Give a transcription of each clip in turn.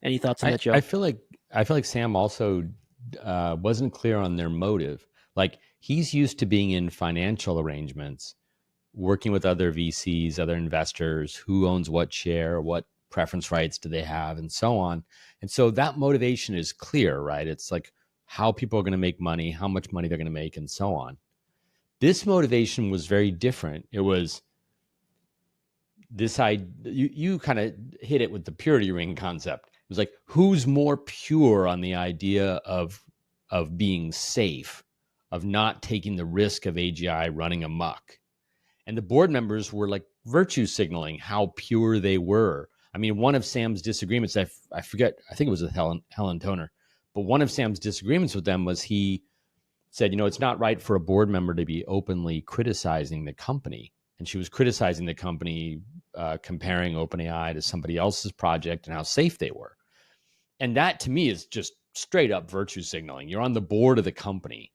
Any thoughts on that, Joe? I feel like Sam also wasn't clear on their motive. Like he's used to being in financial arrangements, working with other VCs, other investors, who owns what share, what preference rights do they have, and so on. And so that motivation is clear, right? It's like how people are going to make money, how much money they're going to make, and so on. This motivation was very different. It was this you kind of hit it with the purity ring concept. It was like who's more pure on the idea of being safe, of not taking the risk of AGI running amok. And the board members were like virtue signaling how pure they were. I mean, one of Sam's disagreements, I forget, I think it was with Helen Toner, but one of Sam's disagreements with them was he said, it's not right for a board member to be openly criticizing the company. And she was criticizing the company, comparing OpenAI to somebody else's project and how safe they were. And that to me is just straight up virtue signaling. You're on the board of the company.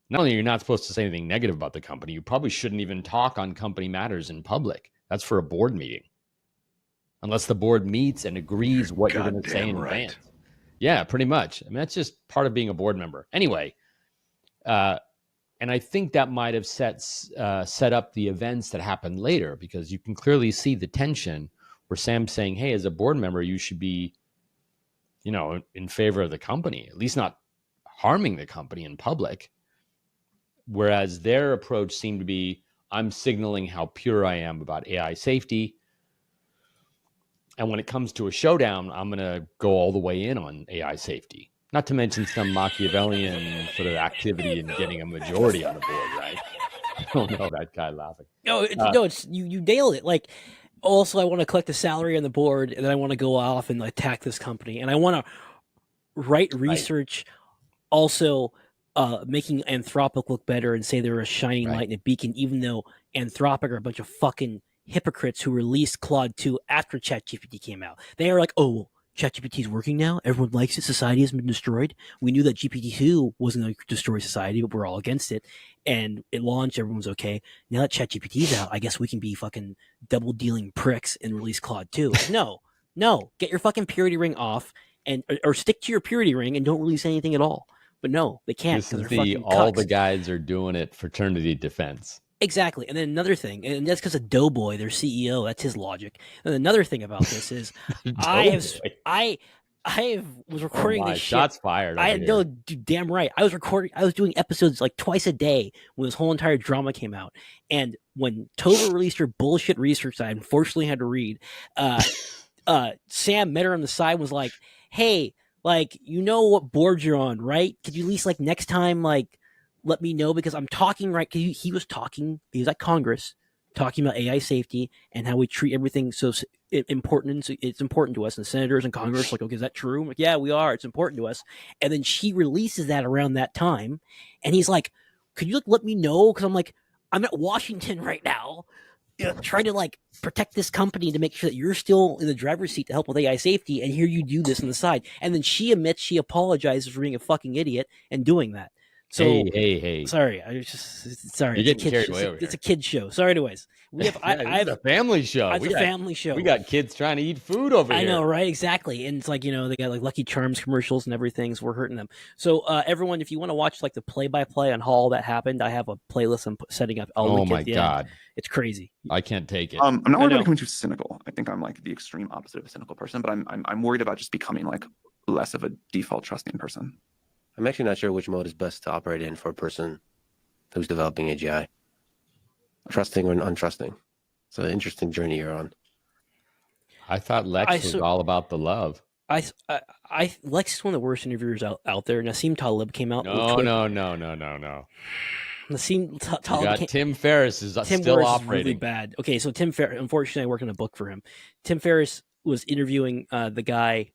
Not only are you not supposed to say anything negative about the company, you probably shouldn't even talk on company matters in public. That's for a board meeting. Unless the board meets and agrees what you're going to say in advance. Yeah, pretty much. I mean, that's just part of being a board member. Anyway, and I think that might have set up the events that happened later, because you can clearly see the tension where Sam's saying, hey, as a board member, you should be, in favor of the company, at least not harming the company in public. Whereas their approach seemed to be, I'm signaling how pure I am about AI safety. And when it comes to a showdown, I'm going to go all the way in on AI safety. Not to mention some Machiavellian sort of activity in getting a majority on the board, right? I don't know that guy laughing. No, it's you nailed it. Like, also, I want to collect the salary on the board, and then I want to go off and attack this company, and I want to write research. Right. Also, making Anthropic look better and say they're a shining light and a beacon, even though Anthropic are a bunch of fucking hypocrites who released Claude 2 after ChatGPT came out. They are like, oh, ChatGPT is working now. Everyone likes it. Society has been destroyed. We knew that GPT-2 wasn't going to destroy society, but we're all against it. And it launched. Everyone's okay. Now that ChatGPT's out, I guess we can be fucking double dealing pricks and release Claude 2. Like, no, get your fucking purity ring off or stick to your purity ring and don't release anything at all. But no, they can't. This is all the guys are doing it fraternity defense. Exactly. And then another thing, and that's because of Doughboy, their CEO, that's his logic. And another thing about this is I was recording this shit. Shots fired. No, dude, damn right. I was doing episodes like twice a day when this whole entire drama came out. And when Tova released her bullshit research that I unfortunately had to read, Sam met her on the side and was like, hey, like, what board you're on, right? Could you at least next time, let me know, because I'm talking right. He was at Congress talking about AI safety and how we treat everything so important. It's important to us, and senators and Congress okay, is that true? I'm like, yeah, we are. It's important to us. And then she releases that around that time, and he's like, could you let me know? Because I'm like, I'm at Washington right now, trying to protect this company to make sure that you're still in the driver's seat to help with AI safety, and here you do this on the side. And then she admits she apologizes for being a fucking idiot and doing that. So, hey. Sorry, sorry. You're getting carried away over here. It's a kid's show. Sorry, anyways. It's a family show. It's a family show. We got kids trying to eat food over here. I know, right? Exactly. And it's they got Lucky Charms commercials and everything, so we're hurting them. So, everyone, if you want to watch the play-by-play on how all that happened, I have a playlist I'm setting up. I'll link it at the end. It's crazy. I can't take it. I'm not worried about becoming too cynical. I think I'm the extreme opposite of a cynical person, but I'm worried about just becoming less of a default trusting person. I'm actually not sure which mode is best to operate in for a person who's developing AGI. Trusting or untrusting. It's an interesting journey you're on. I thought Lex was all about the love. Lex is one of the worst interviewers out there. Nassim Taleb came out. No. Nassim Taleb. Tim Ferriss is still operating. Is really bad. Okay, so Tim Ferriss. Unfortunately, I worked on a book for him. Tim Ferriss was interviewing the guy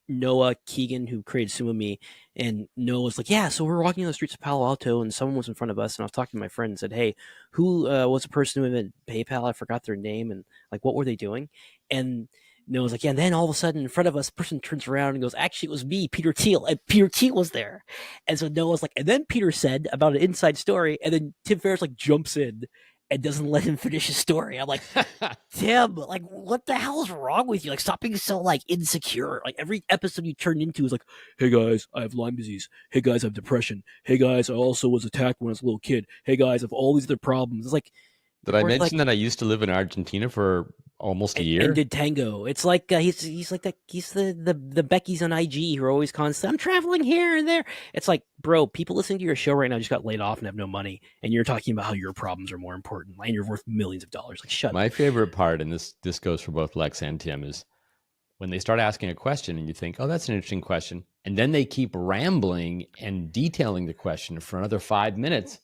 Noah Keegan, who created SumoMe, and Noah was like, yeah, so we're walking on the streets of Palo Alto, and someone was in front of us, and I was talking to my friend and said, hey, who was the person who invented PayPal? I forgot their name, and what were they doing? And Noah was like, yeah, and then all of a sudden in front of us, the person turns around and goes, actually, it was me, Peter Thiel, and Peter Thiel was there. And so Noah was like, and then Peter said about an inside story, and then Tim Ferriss jumps in and doesn't let him finish his story. I'm like, Tim, like, what the hell is wrong with you? Like, stop being so like insecure. Like every episode you turn into is like, hey guys, I have Lyme disease. Hey guys, I have depression. Hey guys, I also was attacked when I was a little kid. Hey guys, I have all these other problems. It's like, Did I or mention like, that I used to live in Argentina for almost a year? and did tango. It's like he's like he's the Becky's on IG who are always constant. I'm traveling here and there. It's like, bro, people listening to your show right now just got laid off and have no money, and you're talking about how your problems are more important and you're worth millions of dollars. Like, shut up. My favorite part, and this goes for both Lex and Tim, is when they start asking a question and you think, oh, that's an interesting question. And then they keep rambling and detailing the question for another 5 minutes.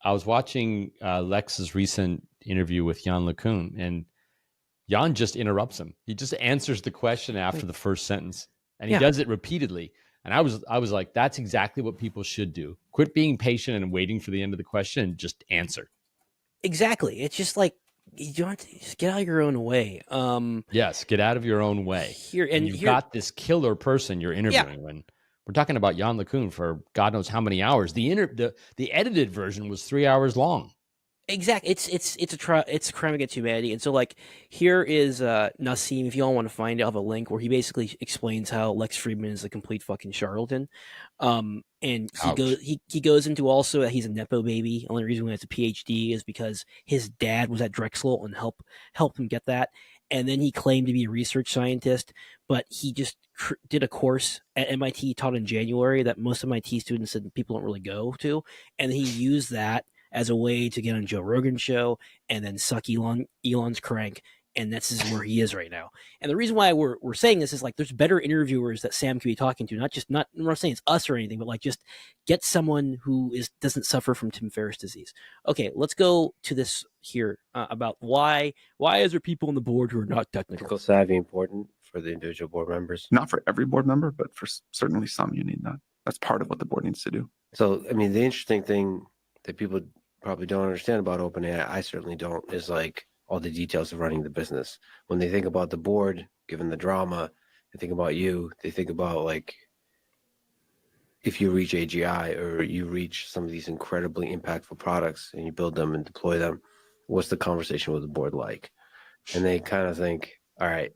I was watching Lex's recent interview with Jan LeCun, and Jan just interrupts him. He just answers the question after the first sentence, and he does it repeatedly. And I was like, that's exactly what people should do. Quit being patient and waiting for the end of the question and just answer. Exactly. It's just like, you don't have to, just get out of your own way. Yes, get out of your own way. Here and you've got this killer person you're interviewing. When we're talking about Jan LeCun for God knows how many hours. The edited version was 3 hours long. Exactly. It's a crime against humanity. And so like, here is Nassim, if you all want to find it, I'll have a link where he basically explains how Lex Fridman is a complete fucking charlatan. And he goes into also that he's a nepo baby. Only reason he has a PhD is because his dad was at Drexel and helped him get that. And then he claimed to be a research scientist, but he just did a course at MIT taught in January that most MIT students said people don't really go to, and he used that as a way to get on Joe Rogan's show and then suck Elon's crank. And this is where he is right now. And the reason why we're saying this is like, there's better interviewers that Sam could be talking to, not I'm not saying it's us or anything, but like, just get someone who doesn't suffer from Tim Ferriss disease. Okay, let's go to this here about why is there people on the board who are not technical? Technical savvy important for the individual board members. Not for every board member, but for certainly some, you need that. That's part of what the board needs to do. So, I mean, the interesting thing that people probably don't understand about OpenAI, I certainly don't, is like all the details of running the business. When they think about the board, given the drama, they think about you, they think about like, if you reach AGI or you reach some of these incredibly impactful products and you build them and deploy them, what's the conversation with the board like? And they kind of think, all right,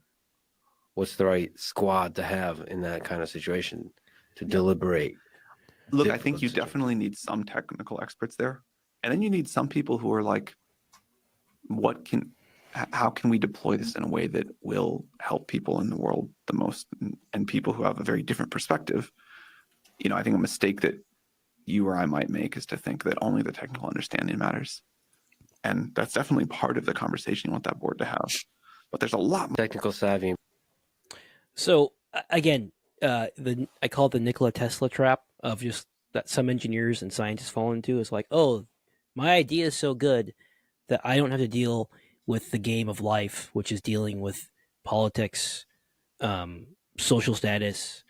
what's the right squad to have in that kind of situation to deliberate? Look, I think you definitely need some technical experts there. And then you need some people who are like, how can we deploy this in a way that will help people in the world the most, and people who have a very different perspective. You know, I think a mistake that you or I might make is to think that only the technical understanding matters. And that's definitely part of the conversation you want that board to have. But there's a lot more Technical savvy. So again, I call it the Nikola Tesla trap of just that some engineers and scientists fall into is like, oh, my idea is so good that I don't have to deal with the game of life, which is dealing with politics, social status,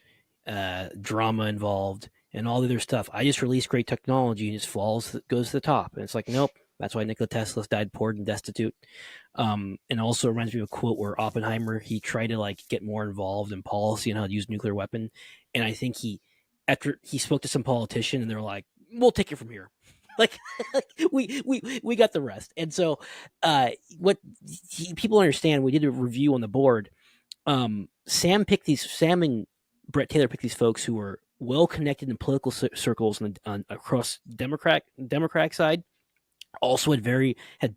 drama involved, and all the other stuff. I just release great technology and it just goes to the top. And it's like, nope. That's why Nikola Tesla died poor and destitute. And also reminds me of a quote where Oppenheimer, he tried to like get more involved in policy and how to use nuclear weapon. And I think after he spoke to some politician and they're like, we'll take it from here. Like we got the rest. And so people understand, we did a review on the board. Sam and Brett Taylor picked these folks who were well connected in political circles across Democratic side. Also had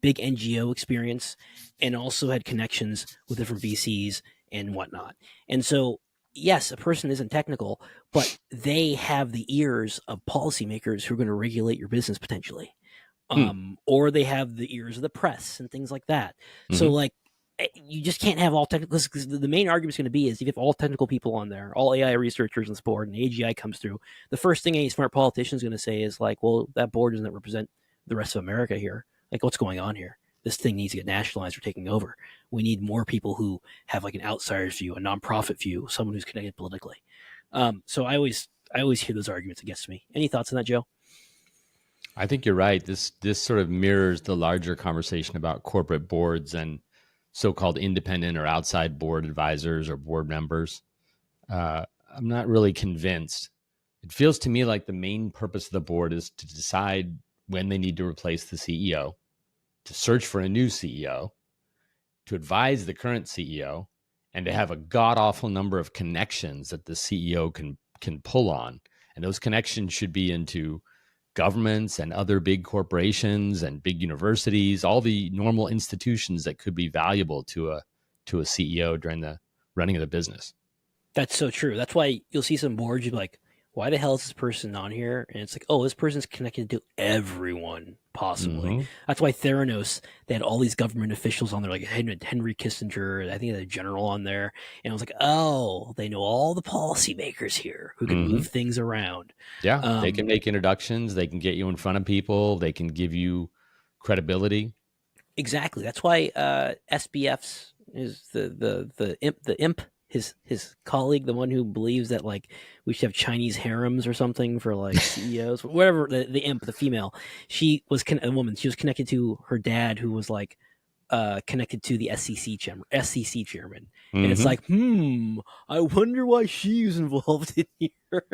big NGO experience and also had connections with different VCs and whatnot. And so, yes, a person isn't technical, but they have the ears of policymakers who are going to regulate your business potentially. Or they have the ears of the press and things like that. Mm-hmm. So like, you just can't have all technical, because the main argument is going to be is if you have all technical people on there, all AI researchers on this board, and AGI comes through, the first thing any smart politician is going to say is like, well, that board doesn't represent the rest of America here. Like, what's going on here? This thing needs to get nationalized or taking over. We need more people who have like an outsider's view, a nonprofit view, someone who's connected politically. So I always hear those arguments against me. Any thoughts on that, Joe? I think you're right. This sort of mirrors the larger conversation about corporate boards and so-called independent or outside board advisors or board members. I'm not really convinced. It feels to me like the main purpose of the board is to decide when they need to replace the CEO. to search for a new CEO, to advise the current CEO, and to have a god awful number of connections that the CEO can pull on. And those connections should be into governments and other big corporations and big universities, all the normal institutions that could be valuable to a CEO during the running of the business. That's so true. That's why you'll see some boards, you'll be like, why the hell is this person on here? And it's like, oh, this person's connected to everyone, possibly. Mm-hmm. That's why Theranos, they had all these government officials on there, like Henry Kissinger, I think they had a general on there. And I was like, oh, they know all the policymakers here who can move things around. Yeah, they can make introductions. They can get you in front of people. They can give you credibility. Exactly. That's why SBF's is the imp. His colleague, the one who believes that like we should have Chinese harems or something for like CEOs, whatever. The imp, the female, she was a woman. She was connected to her dad, who was like connected to the SEC chairman. And it's like, I wonder why she's involved in here.